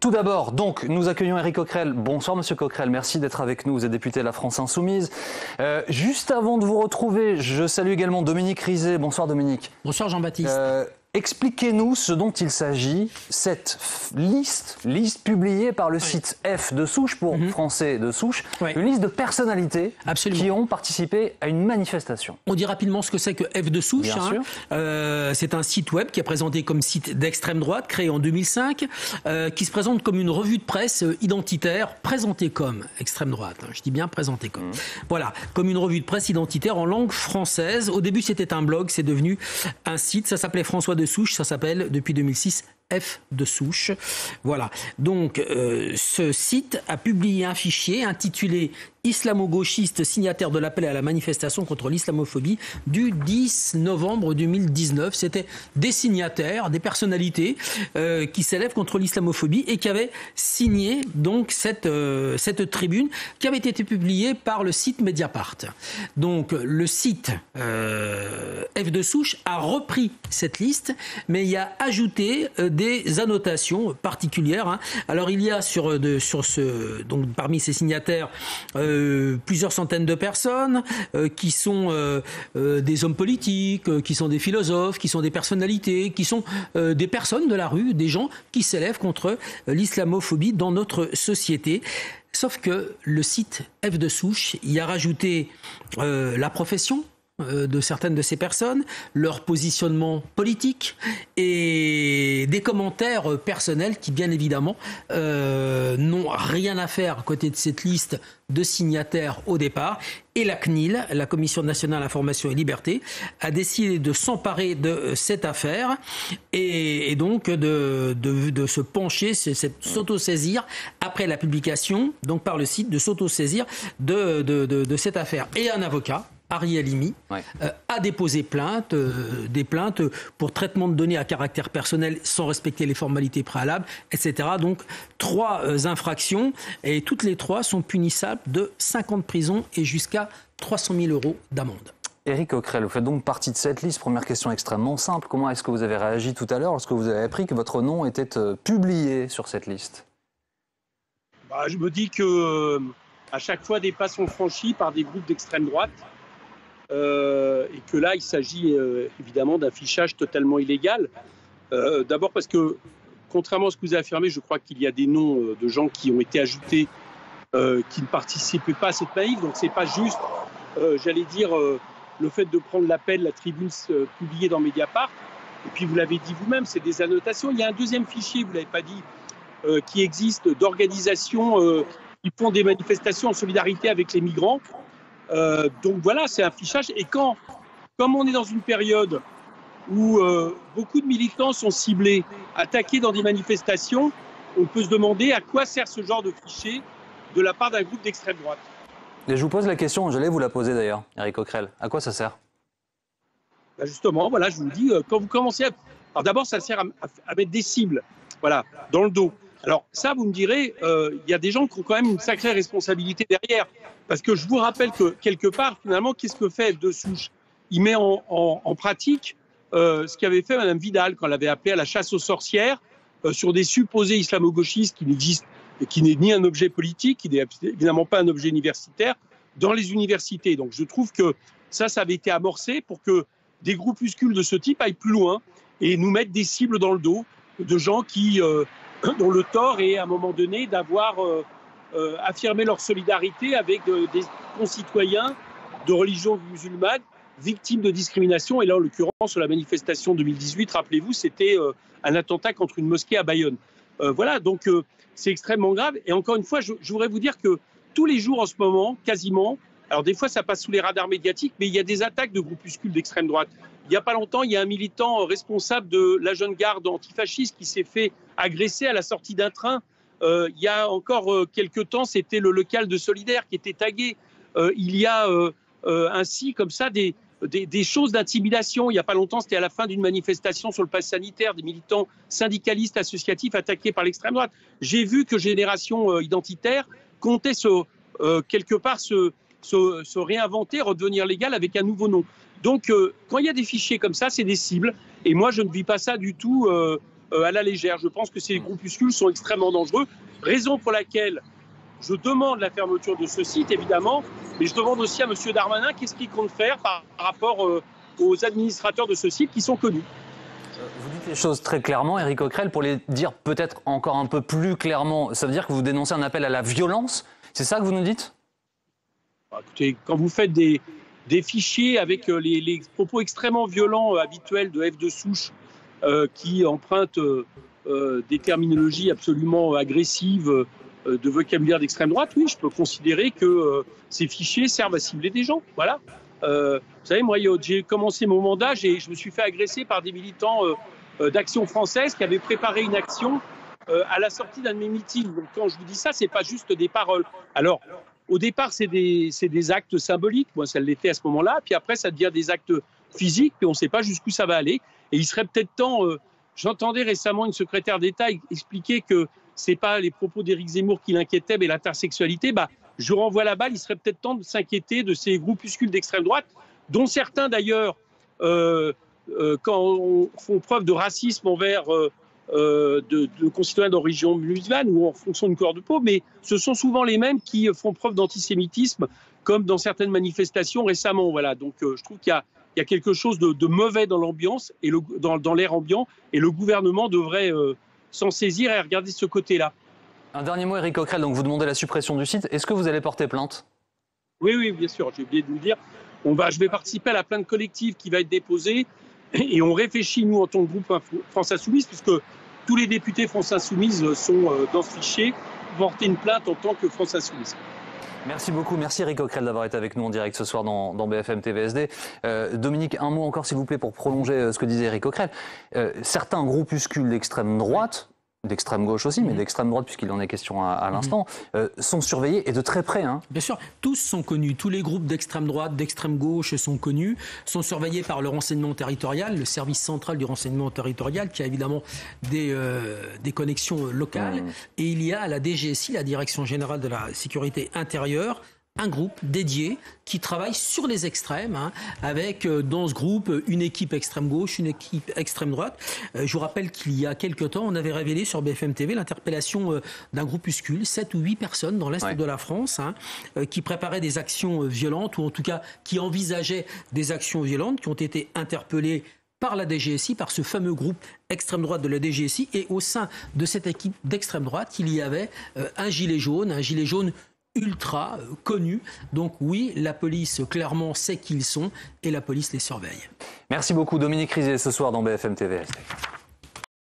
Tout d'abord, donc, nous accueillons Éric Coquerel. Bonsoir, Monsieur Coquerel. Merci d'être avec nous. Vous êtes député de la France Insoumise. Juste avant de vous retrouver, je salue également Dominique Rizet. Bonsoir, Dominique. Bonsoir, Jean-Baptiste. Expliquez-nous ce dont il s'agit, cette liste publiée par le site F de souche pour français de souche, une liste de personnalités qui ont participé à une manifestation. On dit rapidement ce que c'est que F de souche. Bien sûr. C'est un site web qui est présenté comme site d'extrême droite, créé en 2005, qui se présente comme une revue de presse identitaire, présentée comme extrême droite. Je dis bien présentée comme. Voilà, comme une revue de presse identitaire en langue française. Au début, c'était un blog, c'est devenu un site. Ça s'appelait François de Souche, ça s'appelle depuis 2006 F de souche. Voilà. Donc, ce site a publié un fichier intitulé Islamo-gauchiste signataire de l'appel à la manifestation contre l'islamophobie du 10 novembre 2019. C'était des signataires, des personnalités qui s'élèvent contre l'islamophobie et qui avaient signé donc cette tribune qui avait été publiée par le site Mediapart. Donc, le site F de souche a repris cette liste, mais il a ajouté des annotations particulières. Alors, il y a donc parmi ces signataires plusieurs centaines de personnes qui sont des hommes politiques, qui sont des philosophes, qui sont des personnalités, qui sont des personnes de la rue, des gens qui s'élèvent contre l'islamophobie dans notre société. Sauf que le site F de souche y a rajouté la profession de certaines de ces personnes, leur positionnement politique et des commentaires personnels qui, bien évidemment, n'ont rien à faire à côté de cette liste de signataires au départ. Et la CNIL, la Commission nationale information et liberté, a décidé de s'emparer de cette affaire et donc de se pencher, s'autosaisir après la publication, donc par le site, de s'autosaisir de cette affaire. Et un avocat, Ariel Halimi, a déposé des plaintes pour traitement de données à caractère personnel sans respecter les formalités préalables, etc. Donc 3 infractions et toutes les 3 sont punissables de 5 ans de prison et jusqu'à 300 000 € d'amende. Éric Coquerel, vous faites donc partie de cette liste. Première question extrêmement simple. Comment est-ce que vous avez réagi tout à l'heure lorsque vous avez appris que votre nom était publié sur cette liste ? Je me dis que à chaque fois des pas sont franchis par des groupes d'extrême droite. Et que là, il s'agit évidemment d'un fichage totalement illégal. D'abord parce que, contrairement à ce que vous avez affirmé, je crois qu'il y a des noms de gens qui ont été ajoutés qui ne participaient pas à cette manif. Donc, c'est pas juste, j'allais dire, le fait de prendre l'appel, la tribune publiée dans Mediapart. Et puis, vous l'avez dit vous-même, c'est des annotations. Il y a un deuxième fichier, vous ne l'avez pas dit, qui existe d'organisations qui font des manifestations en solidarité avec les migrants. Donc voilà, c'est un fichage. Et comme on est dans une période où beaucoup de militants sont ciblés, attaqués dans des manifestations, on peut se demander à quoi sert ce genre de fichier de la part d'un groupe d'extrême droite. Et je vous pose la question, j'allais vous la poser d'ailleurs, Éric Coquerel. À quoi ça sert ? Justement, voilà, je vous le dis, quand vous commencez à... Alors d'abord, ça sert à mettre des cibles, voilà, dans le dos. Alors ça, vous me direz, il y a des gens qui ont quand même une sacrée responsabilité derrière. Parce que je vous rappelle que, quelque part, finalement, qu'est-ce que fait F de souche ? Il met en pratique ce qu'avait fait Mme Vidal quand elle avait appelé à la chasse aux sorcières sur des supposés islamo-gauchistes qui n'existent, et qui n'est ni un objet politique, qui n'est évidemment pas un objet universitaire, dans les universités. Donc je trouve que ça avait été amorcé pour que des groupuscules de ce type aillent plus loin et nous mettent des cibles dans le dos de gens dont le tort est, à un moment donné, d'avoir affirmé leur solidarité avec des concitoyens de religion musulmane victimes de discrimination. Et là, en l'occurrence, sur la manifestation 2018, rappelez-vous, c'était un attentat contre une mosquée à Bayonne. Voilà, donc c'est extrêmement grave. Et encore une fois, je voudrais vous dire que tous les jours en ce moment, quasiment, alors des fois ça passe sous les radars médiatiques, mais il y a des attaques de groupuscules d'extrême droite. Il n'y a pas longtemps, il y a un militant responsable de la jeune garde antifasciste qui s'est fait agresser à la sortie d'un train. Il y a encore quelques temps, c'était le local de Solidaire qui était tagué. Il y a ainsi, comme ça, des choses d'intimidation. Il n'y a pas longtemps, c'était à la fin d'une manifestation sur le pass sanitaire, des militants syndicalistes associatifs attaqués par l'extrême droite. J'ai vu que Génération Identitaire comptait quelque part se réinventer, redevenir légal avec un nouveau nom. Donc, quand il y a des fichiers comme ça, c'est des cibles. Et moi, je ne vis pas ça du tout à la légère. Je pense que ces groupuscules sont extrêmement dangereux, raison pour laquelle je demande la fermeture de ce site, évidemment, mais je demande aussi à M. Darmanin qu'est-ce qu'il compte faire par rapport aux administrateurs de ce site qui sont connus. Vous dites les choses très clairement, Éric Coquerel, pour les dire peut-être encore un peu plus clairement, ça veut dire que vous dénoncez un appel à la violence? C'est ça que vous nous dites? Écoutez, quand vous faites des fichiers avec les propos extrêmement violents habituels de F de souche qui empruntent des terminologies absolument agressives, de vocabulaire d'extrême droite, oui, je peux considérer que ces fichiers servent à cibler des gens. Voilà. Vous savez, moi, j'ai commencé mon mandat, je me suis fait agresser par des militants d'Action française qui avaient préparé une action à la sortie d'un de mes meetings. Donc, quand je vous dis ça, c'est pas juste des paroles. Alors, au départ, c'est des actes symboliques. Moi, ça l'était à ce moment-là. Puis après, ça devient des actes physiques. Puis on ne sait pas jusqu'où ça va aller. Et il serait peut-être temps... J'entendais récemment une secrétaire d'État expliquer que ce n'est pas les propos d'Éric Zemmour qui l'inquiétaient, mais l'intersexualité. Je renvoie la balle. Il serait peut-être temps de s'inquiéter de ces groupuscules d'extrême droite, dont certains d'ailleurs, quand font preuve de racisme envers de concitoyens d'origine musulmane ou en fonction d'une couleur de peau, mais ce sont souvent les mêmes qui font preuve d'antisémitisme, comme dans certaines manifestations récemment. Voilà. Donc je trouve qu'il y a quelque chose de mauvais dans l'ambiance et dans l'air ambiant, et le gouvernement devrait s'en saisir et regarder ce côté-là. Un dernier mot, Éric Coquerel, donc vous demandez la suppression du site. Est-ce que vous allez porter plainte? Oui, bien sûr, j'ai oublié de vous le dire. Je vais participer à la plainte collective qui va être déposée, et on réfléchit, nous, en tant que groupe France Insoumise, puisque tous les députés France Insoumise sont dans ce fichier, pour porter une plainte en tant que France Insoumise. Merci beaucoup, merci Éric Coquerel d'avoir été avec nous en direct ce soir dans BFM TVSD. Dominique, un mot encore s'il vous plaît pour prolonger ce que disait Éric Coquerel. Certains groupuscules d'extrême droite, d'extrême gauche aussi, mais d'extrême droite puisqu'il en est question à l'instant, sont surveillés et de très près. Hein. Bien sûr, tous sont connus, tous les groupes d'extrême droite, d'extrême gauche sont connus, sont surveillés par le renseignement territorial, le service central du renseignement territorial qui a évidemment des connexions locales. Et il y a à la DGSI, la Direction Générale de la Sécurité Intérieure, un groupe dédié qui travaille sur les extrêmes, avec dans ce groupe une équipe extrême gauche, une équipe extrême droite. Je vous rappelle qu'il y a quelque temps, on avait révélé sur BFM TV l'interpellation d'un groupuscule, 7 ou 8 personnes dans l'Est de la France, qui préparaient des actions violentes, ou en tout cas qui envisageaient des actions violentes, qui ont été interpellées par la DGSI, par ce fameux groupe extrême droite de la DGSI. Et au sein de cette équipe d'extrême droite, il y avait un gilet jaune ultra connus. Donc oui, la police clairement sait qui ils sont et la police les surveille. Merci beaucoup Dominique Rizet ce soir dans BFM TVSD.